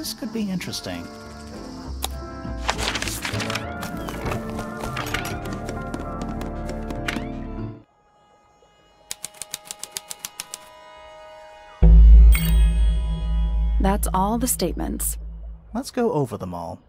This could be interesting. That's all the statements. Let's go over them all.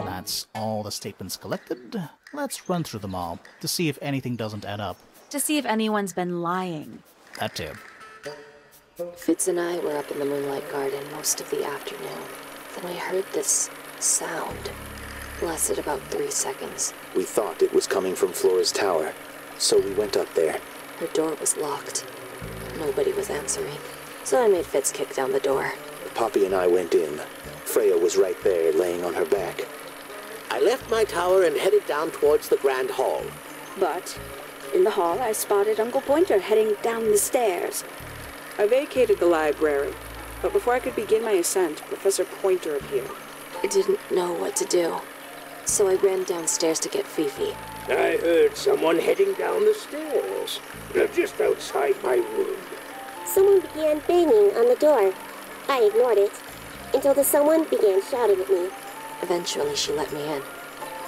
That's all the statements collected. Let's run through them all to see if anything doesn't add up. To see if anyone's been lying. That too. Fitz and I were up in the moonlight garden most of the afternoon. Then we heard this sound. Lasted about 3 seconds. We thought it was coming from Flora's tower, so we went up there. Her door was locked. Nobody was answering. So I made Fitz kick down the door. Poppy and I went in. Freya was right there, laying on her back. I left my tower and headed down towards the Grand Hall. But in the hall, I spotted Uncle Pointer heading down the stairs. I vacated the library, but before I could begin my ascent, Professor Pointer appeared. I didn't know what to do, so I ran downstairs to get Fifi. I heard someone heading down the stairs, just outside my room. Someone began banging on the door. I ignored it, until the someone began shouting at me. Eventually, she let me in.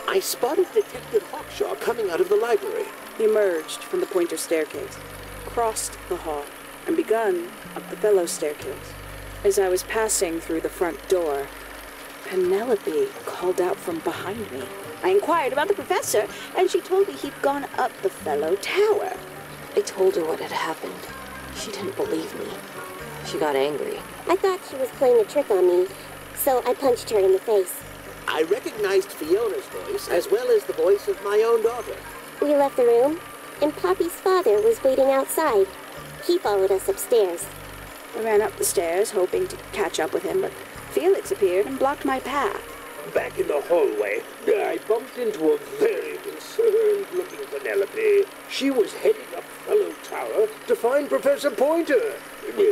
I spotted Detective Hawkshaw coming out of the library. He emerged from the Pointer staircase, crossed the hall, and begun up the fellow staircase. As I was passing through the front door, Penelope called out from behind me. I inquired about the professor, and she told me he'd gone up the fellow tower. I told her what had happened. She didn't believe me. She got angry. I thought she was playing a trick on me, so I punched her in the face. I recognized Fiona's voice as well as the voice of my own daughter. We left the room, and Poppy's father was waiting outside. He followed us upstairs. I ran up the stairs, hoping to catch up with him, but Felix appeared and blocked my path. Back in the hallway, I bumped into a very concerned-looking Penelope. She was heading up Fellow Tower to find Professor Pointer,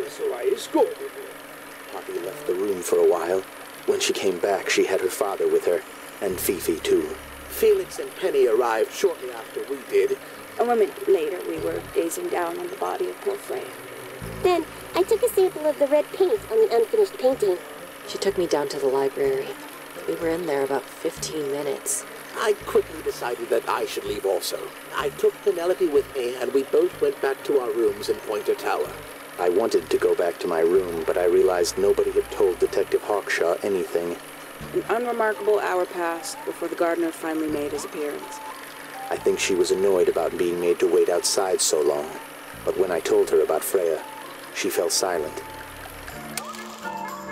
so I escorted her. Poppy left the room for a while. When she came back, she had her father with her, and Fifi too. Felix and Penny arrived shortly after we did. A moment later, we were gazing down on the body of poor Freya. Then, I took a sample of the red paint on the unfinished painting. She took me down to the library. We were in there about 15 minutes. I quickly decided that I should leave also. I took Penelope with me, and we both went back to our rooms in Pointer Tower. I wanted to go back to my room, but I realized nobody had told Detective Hawkshaw anything. An unremarkable hour passed before the gardener finally made his appearance. I think she was annoyed about being made to wait outside so long, but when I told her about Freya, she fell silent.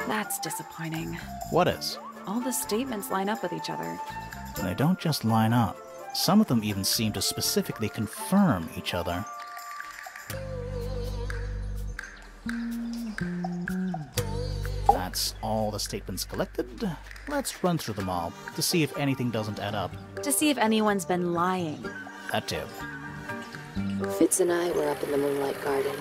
That's disappointing. What is? All the statements line up with each other. And they don't just line up. Some of them even seem to specifically confirm each other. That's all the statements collected. Let's run through them all to see if anything doesn't add up. To see if anyone's been lying. That too. Fitz and I were up in the moonlight garden.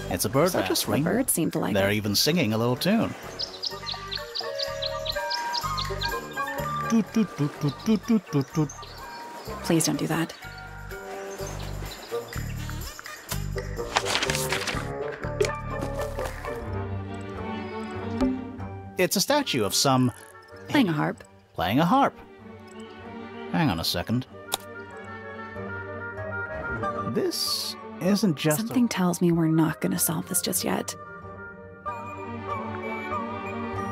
It's a bird Such a nest ring. bird seemed to like They're it. even singing a little tune. Toot, toot, toot, toot, toot, toot, toot, toot. Please don't do that. It's a statue of some... Playing a harp. playing a harp. Hang on a second. This isn't just Something tells me we're not going to solve this just yet.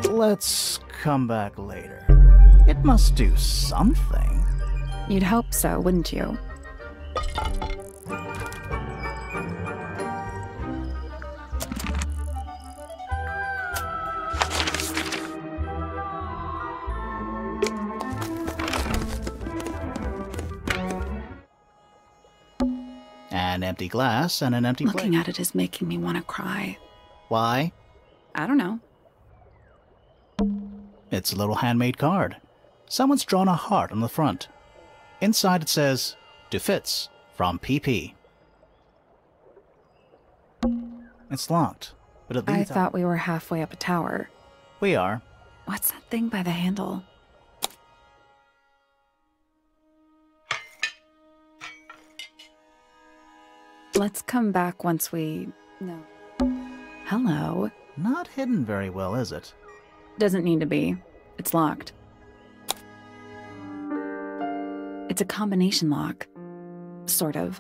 Let's come back later. It must do something. You'd hope so, wouldn't you? An empty glass and an empty plate. Looking at it is making me want to cry. Why? I don't know. It's a little handmade card. Someone's drawn a heart on the front. Inside it says, "To Fitz, from PP." It's locked. but it I leads thought we were halfway up a tower. We are. What's that thing by the handle? Let's come back once we... No. Hello. Not hidden very well, is it? Doesn't need to be. It's locked. It's a combination lock. Sort of.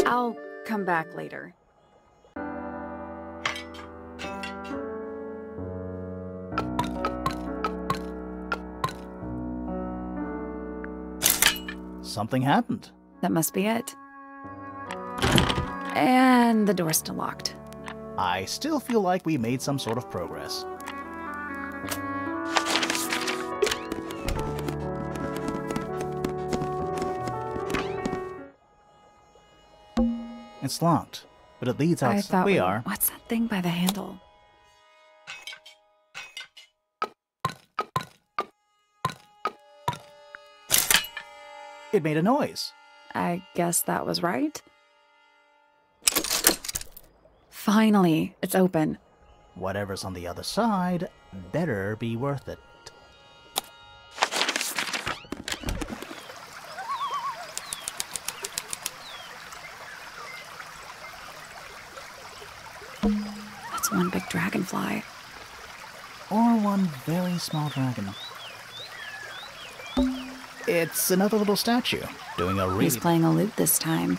I'll come back later. Something happened. That must be it. And the door's still locked. I still feel like we made some sort of progress. It's locked, but it leads I outside. thought We are. What's that thing by the handle? It made a noise. I guess that was right. Finally, it's open. Whatever's on the other side better be worth it. That's one big dragonfly. Or one very small dragon. It's another little statue, doing a really... He's playing a lute this time.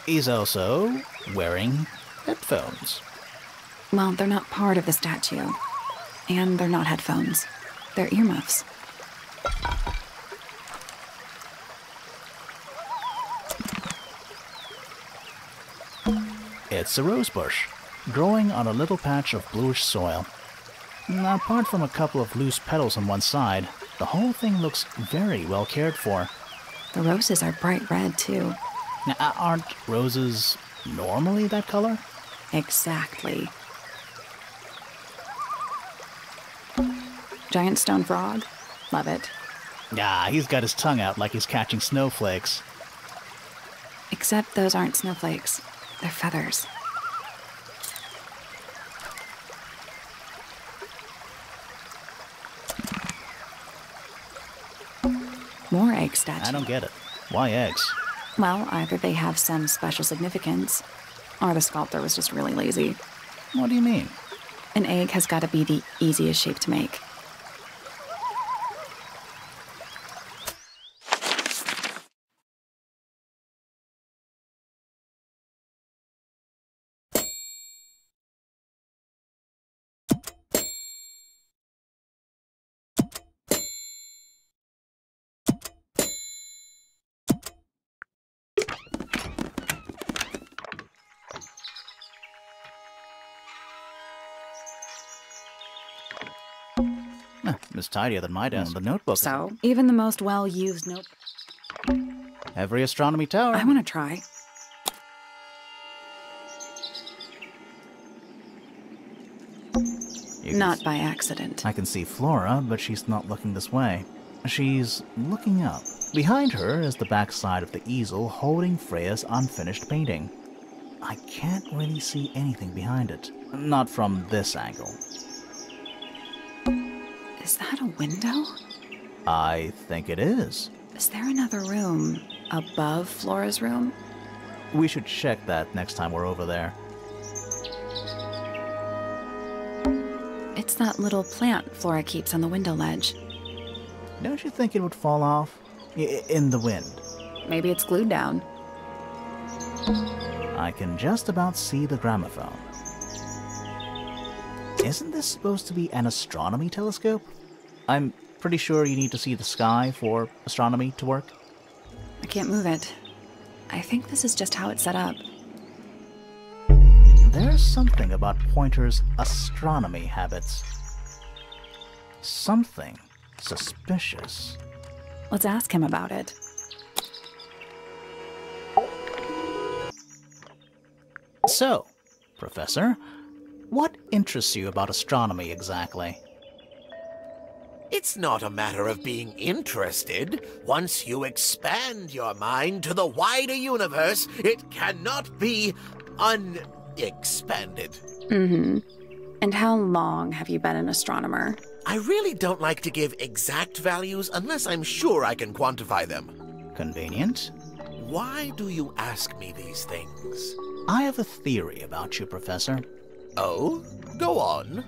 He's also wearing headphones. Well, they're not part of the statue. And they're not headphones. They're earmuffs. It's a rose bush, growing on a little patch of bluish soil. Apart from a couple of loose petals on one side, the whole thing looks very well cared for. The roses are bright red, too. Now, aren't roses normally that color? Exactly. Giant stone frog? Love it. Ah, he's got his tongue out like he's catching snowflakes. Except those aren't snowflakes. They're feathers. More egg statues. I don't get it. Why eggs? Well, either they have some special significance, or the sculptor was just really lazy. What do you mean? An egg has got to be the easiest shape to make. It's tidier than my desk. The notebook. So, even the most well-used notebook. Every astronomy tower. I want to try. Not by accident. I can see Flora, but she's not looking this way. She's looking up. Behind her is the backside of the easel holding Freya's unfinished painting. I can't really see anything behind it. Not from this angle. Is that a window? I think it is. Is there another room above Flora's room? We should check that next time we're over there. It's that little plant Flora keeps on the window ledge. Don't you think it would fall off? In the wind. Maybe it's glued down. I can just about see the gramophone. Isn't this supposed to be an astronomy telescope? I'm pretty sure you need to see the sky for astronomy to work. I can't move it. I think this is just how it's set up. There's something about Pointer's astronomy habits. Something suspicious. Let's ask him about it. So, Professor, what interests you about astronomy exactly? It's not a matter of being interested. Once you expand your mind to the wider universe, it cannot be unexpanded. Mm-hmm. And how long have you been an astronomer? I really don't like to give exact values unless I'm sure I can quantify them. Convenient. Why do you ask me these things? I have a theory about you, Professor. Oh? Go on.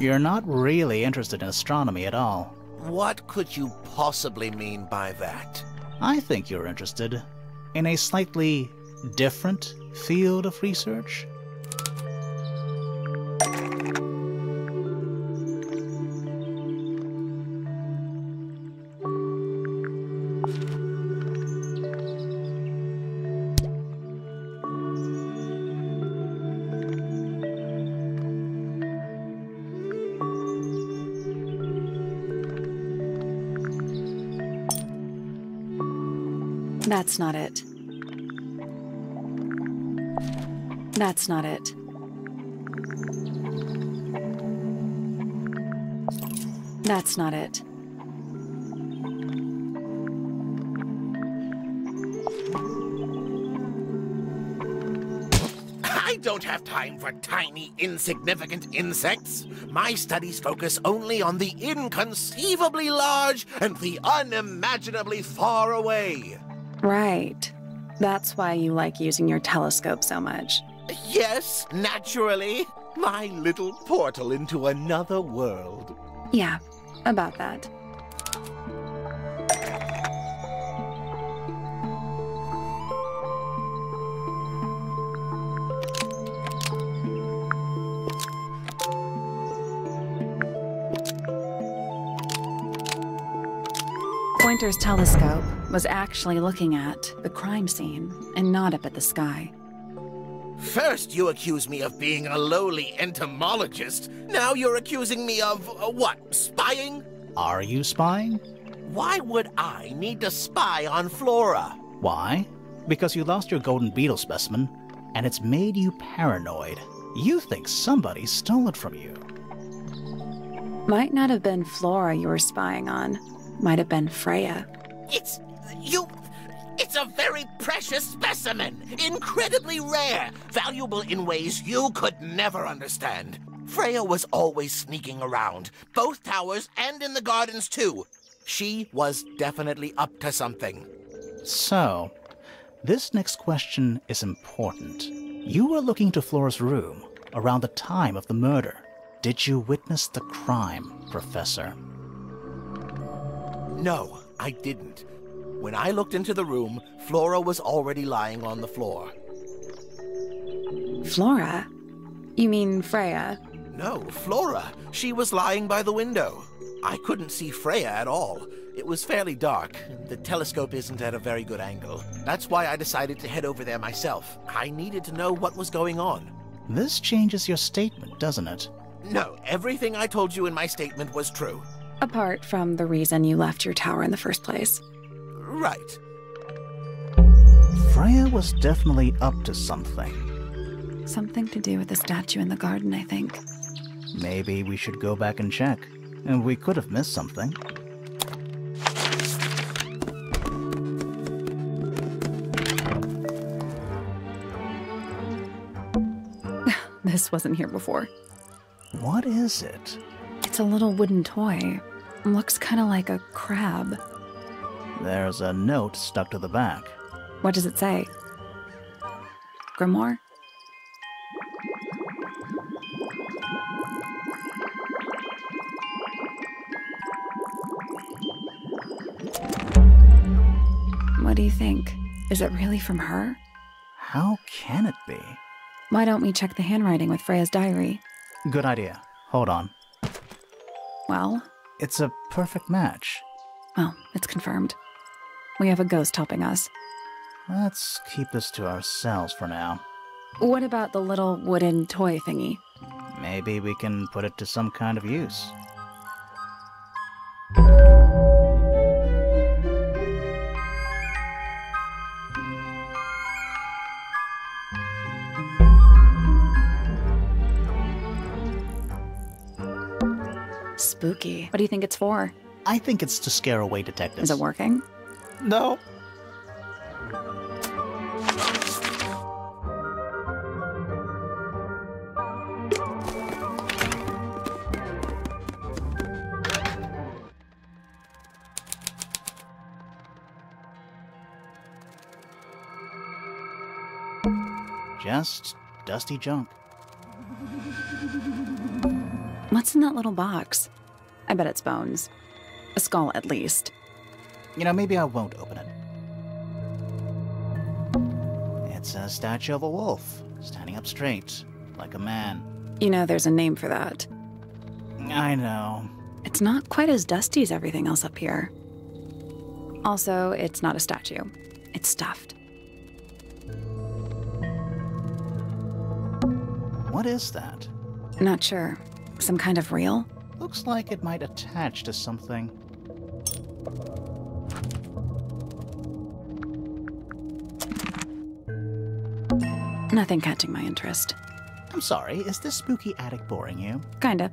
You're not really interested in astronomy at all. What could you possibly mean by that? I think you're interested in a slightly different field of research. That's not it. That's not it. That's not it. I don't have time for tiny, insignificant insects. My studies focus only on the inconceivably large and the unimaginably far away. Right. That's why you like using your telescope so much. Yes, naturally. My little portal into another world. Yeah, about that. Pointer's telescope was actually looking at the crime scene and not up at the sky. First you accuse me of being a lowly entomologist. Now you're accusing me of, what, spying? Are you spying? Why would I need to spy on Flora? Why? Because you lost your golden beetle specimen, and it's made you paranoid. You think somebody stole it from you. Might not have been Flora you were spying on. Might have been Freya. It's a very precious specimen. Incredibly rare. Valuable in ways you could never understand. Freya was always sneaking around. Both towers and in the gardens, too. She was definitely up to something. So, this next question is important. You were looking to Flora's room around the time of the murder. Did you witness the crime, Professor? No, I didn't. When I looked into the room, Flora was already lying on the floor. Flora? You mean Freya? No, Flora. She was lying by the window. I couldn't see Freya at all. It was fairly dark. The telescope isn't at a very good angle. That's why I decided to head over there myself. I needed to know what was going on. This changes your statement, doesn't it? No, everything I told you in my statement was true. Apart from the reason you left your tower in the first place. Right. Freya was definitely up to something. Something to do with the statue in the garden, I think. Maybe we should go back and check. And we could have missed something. This wasn't here before. What is it? It's a little wooden toy. Looks kind of like a crab. There's a note stuck to the back. What does it say? Grimoire? What do you think? Is it really from her? How can it be? Why don't we check the handwriting with Freya's diary? Good idea. Hold on. Well? It's a perfect match. Well, it's confirmed. We have a ghost helping us. Let's keep this to ourselves for now. What about the little wooden toy thingy? Maybe we can put it to some kind of use. spooky. What do you think it's for? I think it's to scare away detectives. Is it working? No. Just dusty junk. What's in that little box? I bet it's bones. A skull, at least. You know, maybe I won't open it. It's a statue of a wolf, standing up straight, like a man. You know, there's a name for that. I know. It's not quite as dusty as everything else up here. Also, it's not a statue. It's stuffed. What is that? Not sure. Some kind of reel? Looks like it might attach to something. Nothing catching my interest. I'm sorry, is this spooky attic boring you? Kinda.